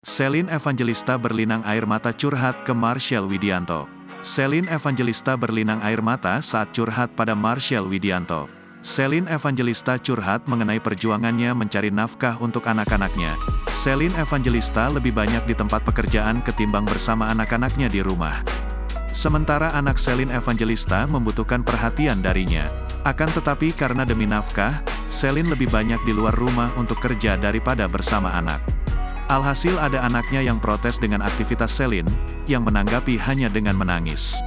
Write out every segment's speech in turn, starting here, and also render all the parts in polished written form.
Selin Evangelista berlinang air mata curhat ke Marshell Widianto. Selin Evangelista berlinang air mata saat curhat pada Marshell Widianto. Selin Evangelista curhat mengenai perjuangannya mencari nafkah untuk anak-anaknya. Selin Evangelista lebih banyak di tempat pekerjaan ketimbang bersama anak-anaknya di rumah. Sementara anak Selin Evangelista membutuhkan perhatian darinya. Akan tetapi karena demi nafkah, Selin lebih banyak di luar rumah untuk kerja daripada bersama anak. Alhasil ada anaknya yang protes dengan aktivitas Selin, yang menanggapi hanya dengan menangis.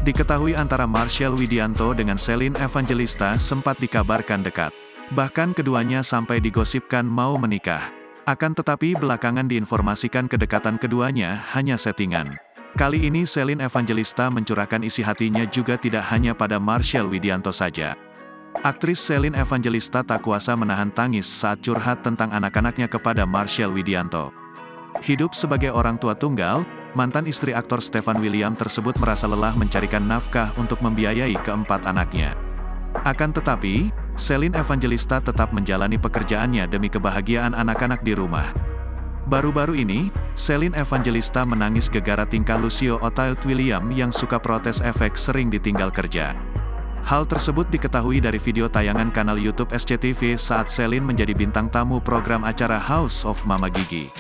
Diketahui antara Marshell Widianto dengan Selin Evangelista sempat dikabarkan dekat. Bahkan keduanya sampai digosipkan mau menikah. Akan tetapi belakangan diinformasikan kedekatan keduanya hanya settingan. Kali ini Selin Evangelista mencurahkan isi hatinya juga tidak hanya pada Marshell Widianto saja. Aktris Selin Evangelista tak kuasa menahan tangis saat curhat tentang anak-anaknya kepada Marshell Widianto. Hidup sebagai orang tua tunggal, mantan istri aktor Stefan William tersebut merasa lelah mencarikan nafkah untuk membiayai keempat anaknya. Akan tetapi, Selin Evangelista tetap menjalani pekerjaannya demi kebahagiaan anak-anak di rumah. Baru-baru ini, Selin Evangelista menangis gara-gara tingkah Lucio Otile William yang suka protes efek sering ditinggal kerja. Hal tersebut diketahui dari video tayangan kanal YouTube SCTV saat Selin menjadi bintang tamu program acara House of Mama Gigi.